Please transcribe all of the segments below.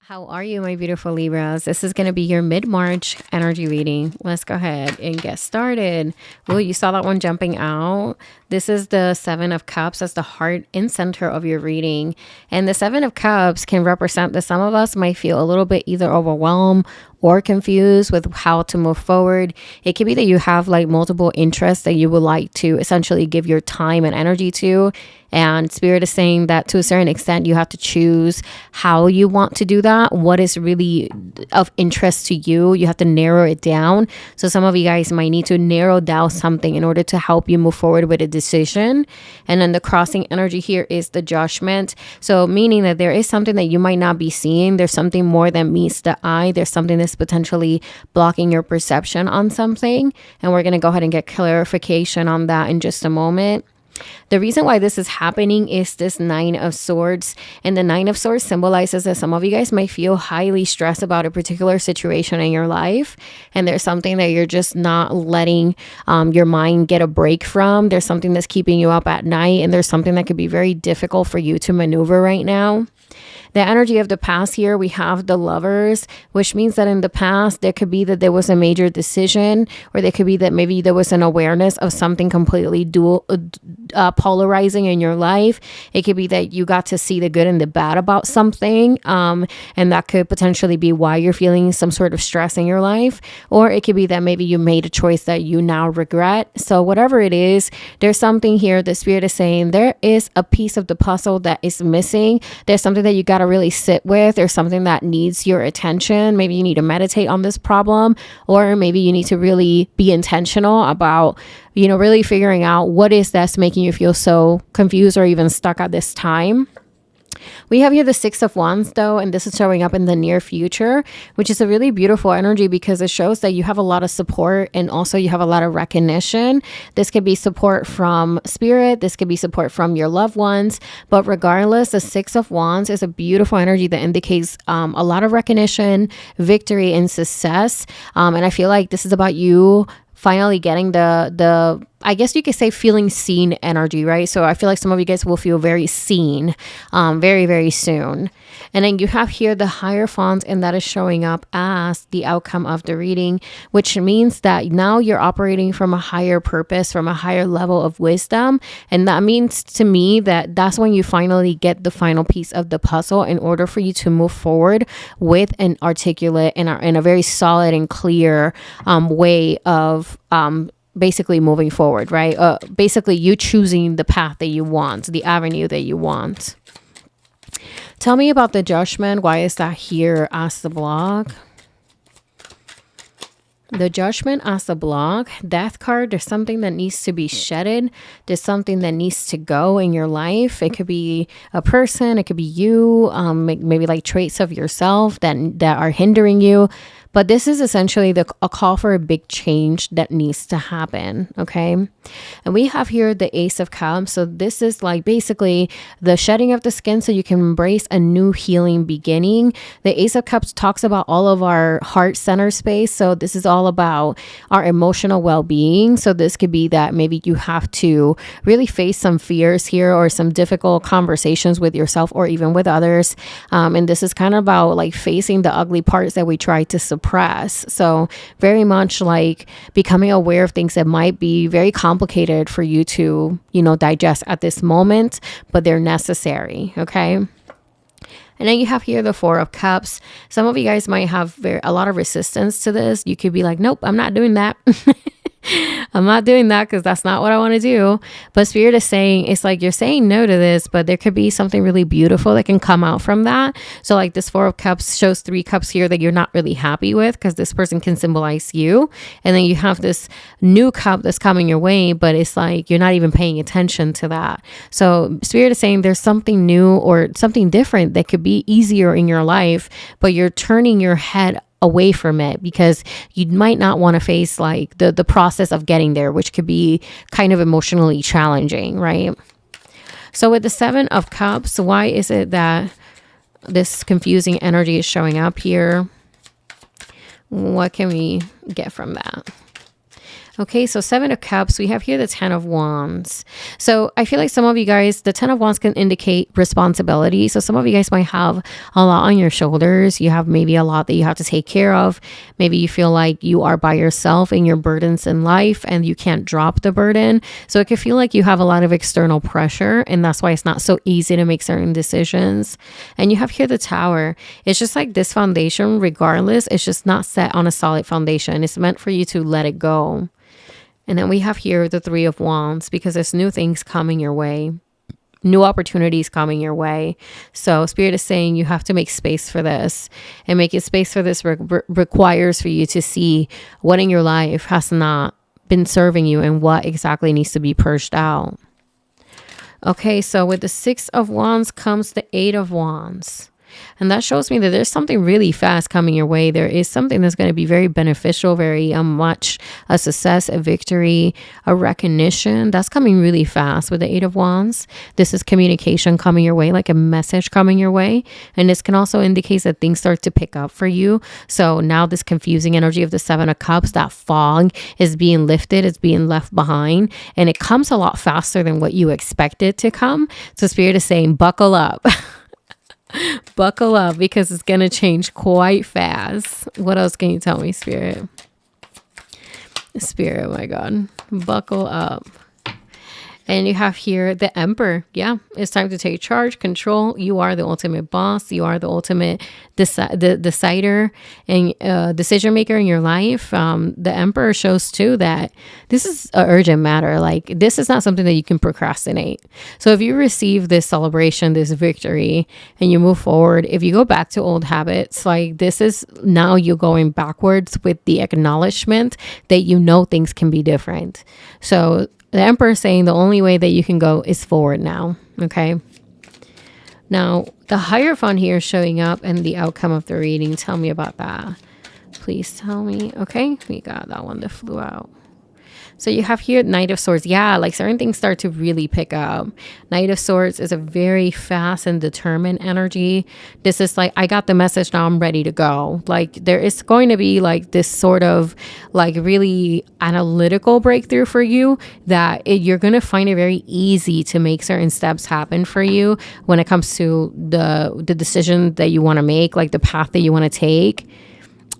How are you, my beautiful Libras? This is going to be your mid-March energy reading. Let's go ahead and get started. Oh, you saw that one jumping out. This is the Seven of Cups as the heart and center of your reading. And the Seven of Cups can represent that some of us might feel a little bit either overwhelmed or confused with how to move forward. It could be that you have like multiple interests that you would like to essentially give your time and energy to. And Spirit is saying that to a certain extent, you have to choose how you want to do that. What is really of interest to you? You have to narrow it down. So some of you guys might need to narrow down something in order to help you move forward with a decision. And then the crossing energy here is the Judgment. So meaning that there is something that you might not be seeing. There's something more than meets the eye. There's something that's potentially blocking your perception on something. And we're going to go ahead and get clarification on that in just a moment. The reason why this is happening is this Nine of Swords. And the Nine of Swords symbolizes that some of you guys might feel highly stressed about a particular situation in your life. And there's something that you're just not letting your mind get a break from. There's something that's keeping you up at night. And there's something that could be very difficult for you to maneuver right now. The energy of the past here, we have the Lovers, which means that in the past, there could be that there was a major decision, or there could be that maybe there was an awareness of something completely polarizing in your life. It could be that you got to see the good and the bad about something, and that could potentially be why you're feeling some sort of stress in your life. Or it could be that maybe you made a choice that you now regret. So whatever it is, there's something here the Spirit is saying there is a piece of the puzzle that is missing. There's something that you got to really sit with. There's something that needs your attention. Maybe you need to meditate on this problem, or maybe you need to really be intentional about, really figuring out what is that's making you feel so confused or even stuck at this time. We have here the Six of Wands though, and this is showing up in the near future, which is a really beautiful energy because it shows that you have a lot of support and also you have a lot of recognition. This could be support from Spirit. This could be support from your loved ones. But regardless, the Six of Wands is a beautiful energy that indicates a lot of recognition, victory, and success. And I feel like this is about you finally getting the I guess you could say feeling seen energy, right? So I feel like some of you guys will feel very seen very, very soon. And then you have here the Hierophant, and that is showing up as the outcome of the reading, which means that now you're operating from a higher purpose, from a higher level of wisdom. And that means to me that that's when you finally get the final piece of the puzzle in order for you to move forward with an articulate and a very solid and clear way of basically moving forward, right? Basically you choosing the path that you want, the avenue that you want. Tell me about the Judgment. Why is that here as the block? The Judgment as the block, Death card, there's something that needs to be shedded. There's something that needs to go in your life. It could be a person, it could be you, maybe like traits of yourself that are hindering you. But this is essentially a call for a big change that needs to happen, okay? And we have here the Ace of Cups. So this is like basically the shedding of the skin so you can embrace a new healing beginning. The Ace of Cups talks about all of our heart center space. So this is all about our emotional well-being. So this could be that maybe you have to really face some fears here or some difficult conversations with yourself or even with others. And this is kind of about like facing the ugly parts that we try to suppress. So very much like becoming aware of things that might be very complicated for you to, digest at this moment, but they're necessary. Okay. And then you have here the Four of Cups. Some of you guys might have a lot of resistance to this. You could be like, nope, I'm not doing that. I'm not doing that because that's not what I want to do. But Spirit is saying, it's like you're saying no to this, but there could be something really beautiful that can come out from that. So like this Four of Cups shows 3 cups here that you're not really happy with because this person can symbolize you. And then you have this new cup that's coming your way, but it's like you're not even paying attention to that. So Spirit is saying there's something new or something different that could be easier in your life, but you're turning your head away from it because you might not want to face like the process of getting there, which could be kind of emotionally challenging, right? So with the Seven of Cups, why is it that this confusing energy is showing up here? What can we get from that? Okay, so Seven of Cups, we have here the Ten of Wands. So I feel like some of you guys, the Ten of Wands can indicate responsibility. So some of you guys might have a lot on your shoulders. You have maybe a lot that you have to take care of. Maybe you feel like you are by yourself in your burdens in life and you can't drop the burden. So it can feel like you have a lot of external pressure, and that's why it's not so easy to make certain decisions. And you have here the Tower. It's just like this foundation, regardless, it's just not set on a solid foundation. It's meant for you to let it go. And then we have here the Three of Wands, because there's new things coming your way, new opportunities coming your way. So Spirit is saying you have to make space for this, and making space for this requires for you to see what in your life has not been serving you and what exactly needs to be purged out. Okay, so with the Six of Wands comes the Eight of Wands. And that shows me that there's something really fast coming your way. There is something that's going to be very beneficial, very much a success, a victory, a recognition. That's coming really fast with the Eight of Wands. This is communication coming your way, like a message coming your way. And this can also indicate that things start to pick up for you. So now this confusing energy of the Seven of Cups, that fog is being lifted, it's being left behind. And it comes a lot faster than what you expected to come. So Spirit is saying, buckle up. Buckle up, because it's going to change quite fast. What else can you tell me, Spirit? Spirit, oh my God. Buckle up. And you have here the Emperor. Yeah, it's time to take charge, control. You are the ultimate boss. You are the ultimate decider and decision maker in your life. The Emperor shows too that this is an urgent matter. Like, this is not something that you can procrastinate. So if you receive this celebration, this victory, and you move forward, if you go back to old habits, like, this is now you going backwards with the acknowledgement that you know things can be different. So the Emperor is saying the only way that you can go is forward now. Okay. Now, the Hierophant here is showing up and the outcome of the reading. Tell me about that. Please tell me. Okay. We got that one that flew out. So you have here Knight of Swords. Yeah, like certain things start to really pick up. Knight of Swords is a very fast and determined energy. This is like, I got the message, now I'm ready to go. Like, there is going to be like this sort of like really analytical breakthrough for you that you're going to find it very easy to make certain steps happen for you when it comes to the decision that you want to make, like the path that you want to take.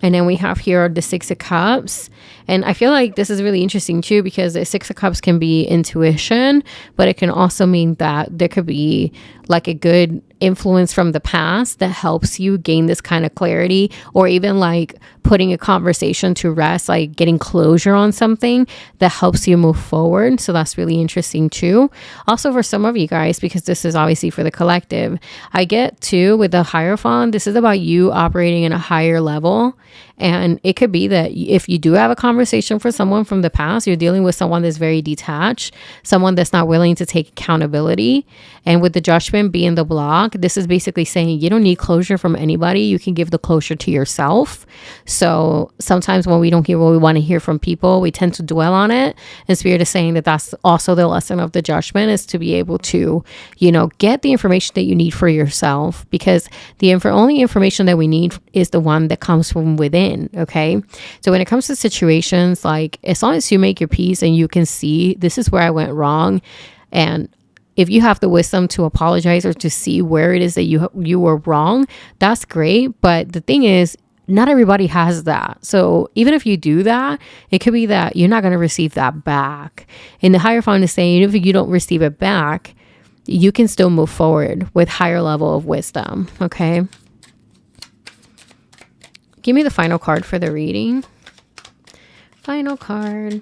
And then we have here the Six of Cups. And I feel like this is really interesting too, because the Six of Cups can be intuition, but it can also mean that there could be like a good influence from the past that helps you gain this kind of clarity, or even like putting a conversation to rest, like getting closure on something that helps you move forward. So that's really interesting too. Also for some of you guys, because this is obviously for the collective, I get too with the Hierophant, this is about you operating in a higher level. And it could be that if you do have a conversation for someone from the past, you're dealing with someone that's very detached, someone that's not willing to take accountability. And with the Judgment being the block, this is basically saying you don't need closure from anybody. You can give the closure to yourself. So sometimes when we don't hear what we want to hear from people, we tend to dwell on it. And Spirit is saying that that's also the lesson of the Judgment, is to be able to, you know, get the information that you need for yourself, because the only information that we need is the one that comes from within. Okay. So when it comes to situations, like, as long as you make your peace and you can see this is where I went wrong, and if you have the wisdom to apologize or to see where it is that you were wrong, that's great. But the thing is, not everybody has that. So even if you do that, it could be that you're not going to receive that back. And the Hierophant is saying, if you don't receive it back, you can still move forward with higher level of wisdom. Okay. Give me the final card for the reading. Final card.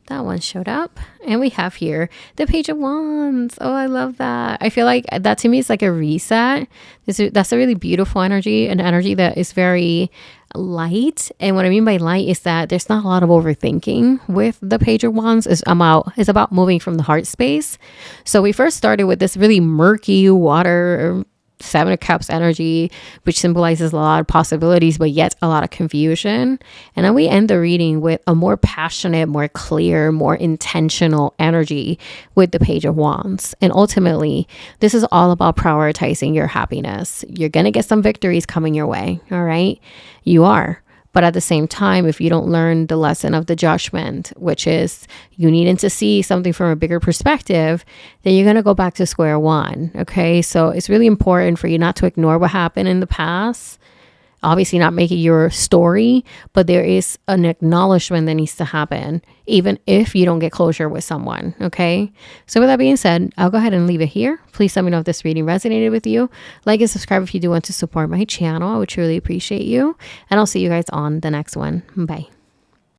That one showed up. And we have here the Page of Wands. Oh, I love that. I feel like that to me is like a reset. That's a really beautiful energy, an energy that is very light. And what I mean by light is that there's not a lot of overthinking with the Page of Wands. It's about moving from the heart space. So we first started with this really murky water Seven of Cups energy, which symbolizes a lot of possibilities, but yet a lot of confusion. And then we end the reading with a more passionate, more clear, more intentional energy with the Page of Wands. And ultimately, this is all about prioritizing your happiness. You're going to get some victories coming your way. All right. You are. But at the same time, if you don't learn the lesson of the judgment, which is you needing to see something from a bigger perspective, then you're going to go back to square one. Okay. So it's really important for you not to ignore what happened in the past. Obviously not make it your story, but there is an acknowledgement that needs to happen, even if you don't get closure with someone. Okay. So with that being said, I'll go ahead and leave it here. Please let me know if this reading resonated with you. Like and subscribe if you do want to support my channel. I would truly appreciate you. And I'll see you guys on the next one. Bye.